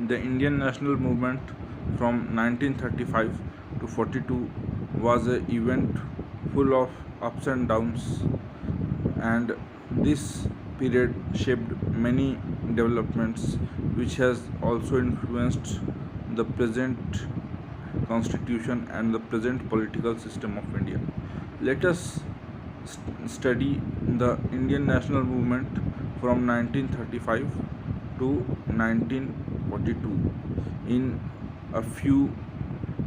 The Indian national movement from 1935 to 42 was an event full of ups and downs, and this period shaped many developments which has also influenced the present constitution and the present political system of India. Let us study the Indian national movement from 1935 to 1942 in a few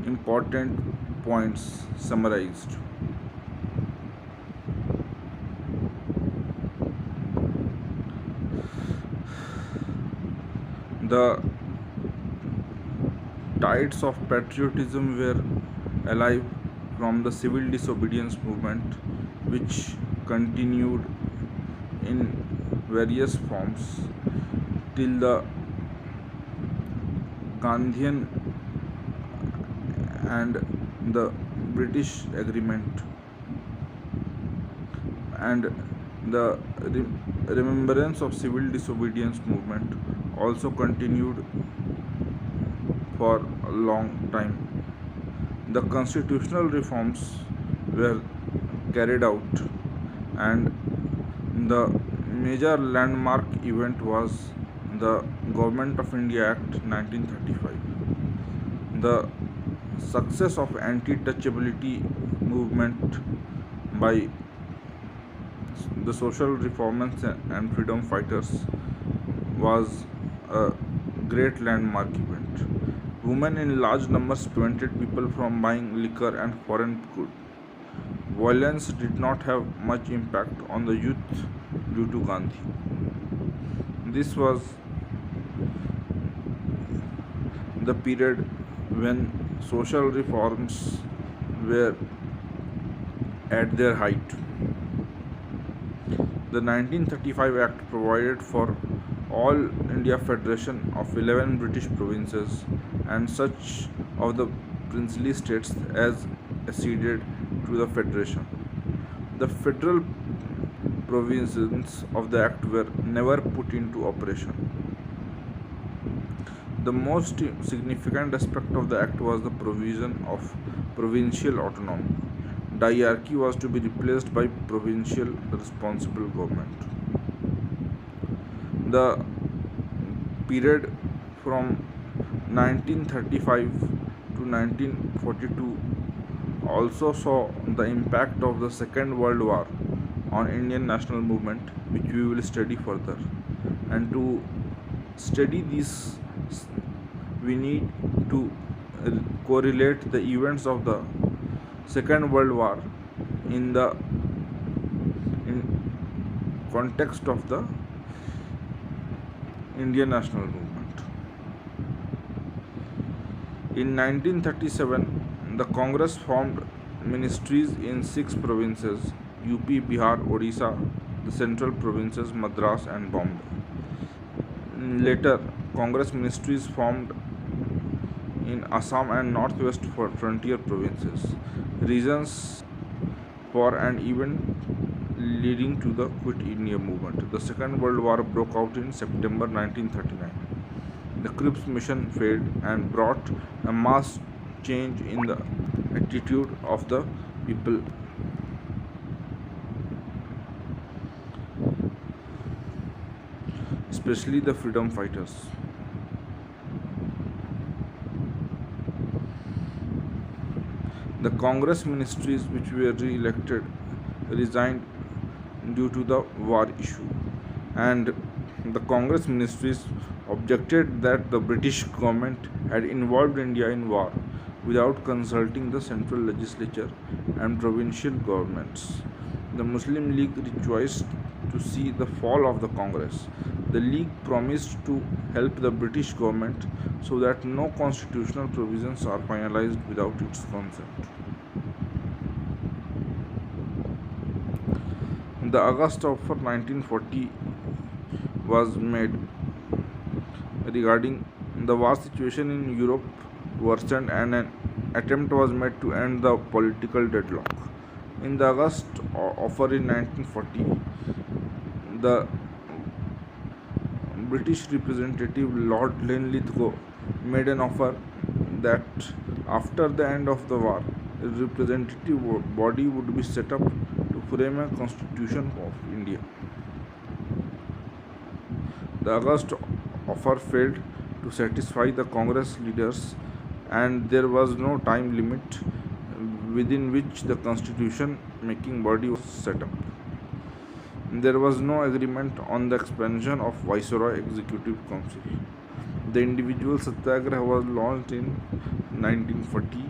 important points summarized. The tides of patriotism were alive from the civil disobedience movement, which continued in various forms till the Gandhian and the British agreement, and the remembrance of civil disobedience movement also continued for a long time. The constitutional reforms were carried out, and the major landmark event was the Government of India Act 1935. The success of anti-touchability movement by the social reformers and freedom fighters was a great landmark event. Women in large numbers prevented people from buying liquor and foreign goods. Violence did not have much impact on the youth due to Gandhi. This was the period when social reforms were at their height. The 1935 Act provided for all India Federation of 11 British provinces and such of the princely states as acceded to the Federation. The federal provisions of the Act were never put into operation. The most significant aspect of the Act was the provision of provincial autonomy. Diarchy was to be replaced by provincial responsible government. The period from 1935 to 1942 also saw the impact of the Second World War on Indian national movement, which we will study further. And to study this, we need to correlate the events of the Second World War in the in context of the Indian national movement. In 1937, the Congress formed ministries in six provinces: UP, Bihar, Odisha, the central provinces Madras and Bombay. Later, Congress ministries formed in Assam and northwest frontier provinces, regions for an event leading to the Quit India movement. The Second World War broke out in September 1939. The Cripps mission failed and brought a mass change in the attitude of the people, especially the freedom fighters. The Congress ministries which were re-elected resigned due to the war issue, and the Congress ministries objected that the British government had involved India in war without consulting the central legislature and provincial governments. The Muslim League rejoiced to see the fall of the Congress. The League promised to help the British government so that no constitutional provisions are finalized without its consent. The August of 1940 was made regarding the war situation in Europe worsened, and an attempt was made to end the political deadlock. In the August offer in 1940, the British representative Lord Linlithgow made an offer that after the end of the war, a representative body would be set up to frame a constitution of India. The August offer failed to satisfy the Congress leaders, and there was no time limit within which the constitution making body was set up. There was no agreement on the expansion of Viceroy Executive Council. The individual satyagraha was launched in 1940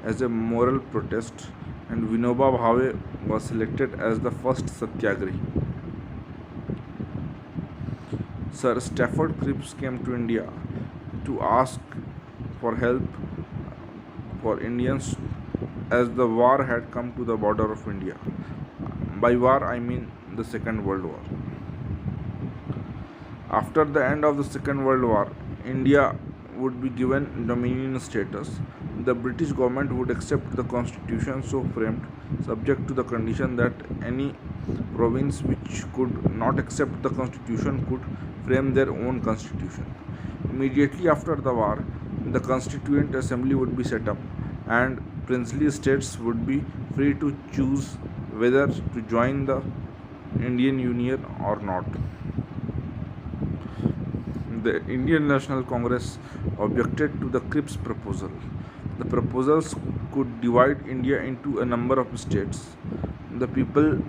as a moral protest, and Vinoba Bhave was selected as the first satyagrahi. Sir Stafford Cripps came to India to ask for help for Indians as the war had come to the border of India. By war, I mean the Second World War. After the end of the Second World War, India would be given dominion status. The British government would accept the constitution so framed, subject to the condition that any province which could not accept the constitution could frame their own constitution. Immediately after the war, the Constituent Assembly would be set up, and princely states would be free to choose whether to join the Indian Union or not. The Indian National Congress objected to the Cripps proposal. The proposals could divide India into a number of states. The people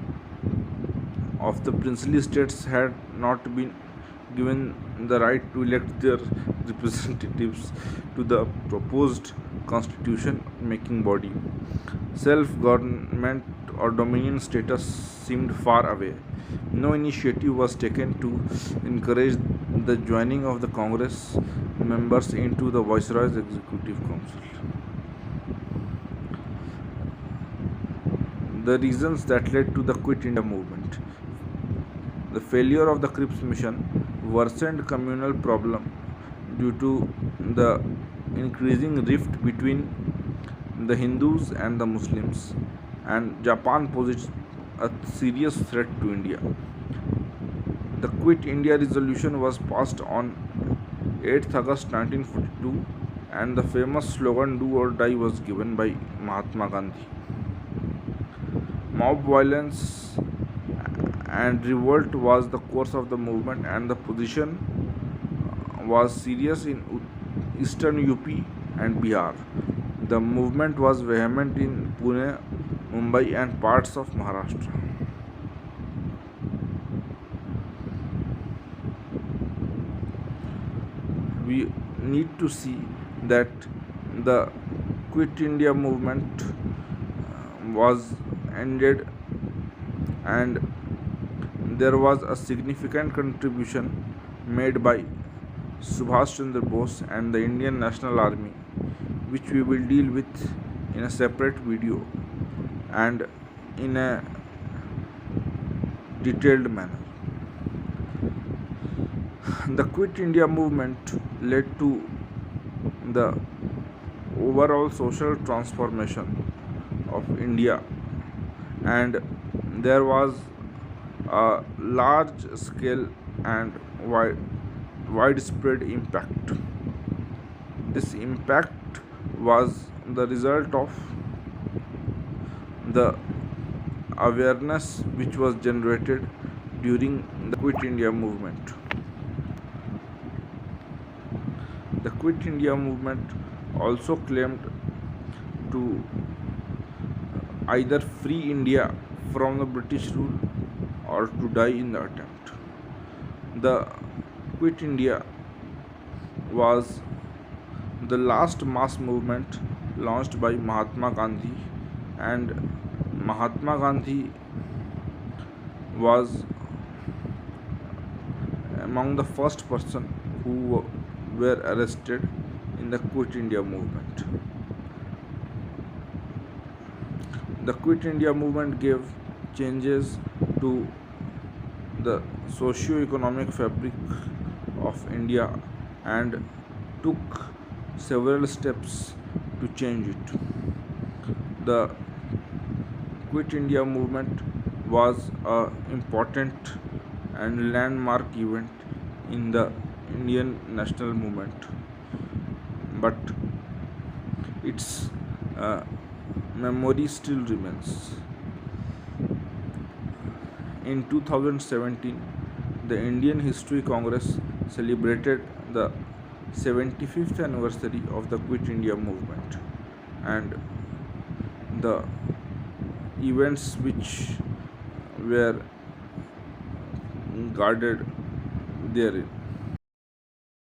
of the princely states had not been given the right to elect their representatives to the proposed constitution making body. Self government or dominion status seemed far away. No initiative was taken to encourage the joining of the Congress members into the Viceroy's Executive Council. The reasons that led to the Quit India movement. The failure of the Cripps mission worsened communal problem due to the increasing rift between the Hindus and the Muslims, and Japan posed a serious threat to India. The Quit India resolution was passed on 8th August 1942, and the famous slogan "Do or Die" was given by Mahatma Gandhi. Mob violence and revolt was the course of the movement, and the position was serious in eastern UP and Bihar. The movement was vehement in Pune, Mumbai, and parts of Maharashtra. We need to see that the Quit India movement was ended, and there was a significant contribution made by Subhas Chandra Bose and the Indian National Army, which we will deal with in a separate video and in a detailed manner. The Quit India movement led to the overall social transformation of India, and there was a large scale and widespread impact. This impact was the result of the awareness which was generated during the Quit India movement. The Quit India movement also claimed to either free India from the British rule or to die in the attempt. The Quit India was the last mass movement launched by Mahatma Gandhi, and Mahatma Gandhi was among the first person who were arrested in the Quit India movement. The Quit India movement gave changes to the socio-economic fabric of India and took several steps to change it. The Quit India movement was an important and landmark event in the Indian national movement, but its uh, memory still remains. In 2017, the Indian History Congress celebrated the 75th anniversary of the Quit India movement, and the events which were guarded therein.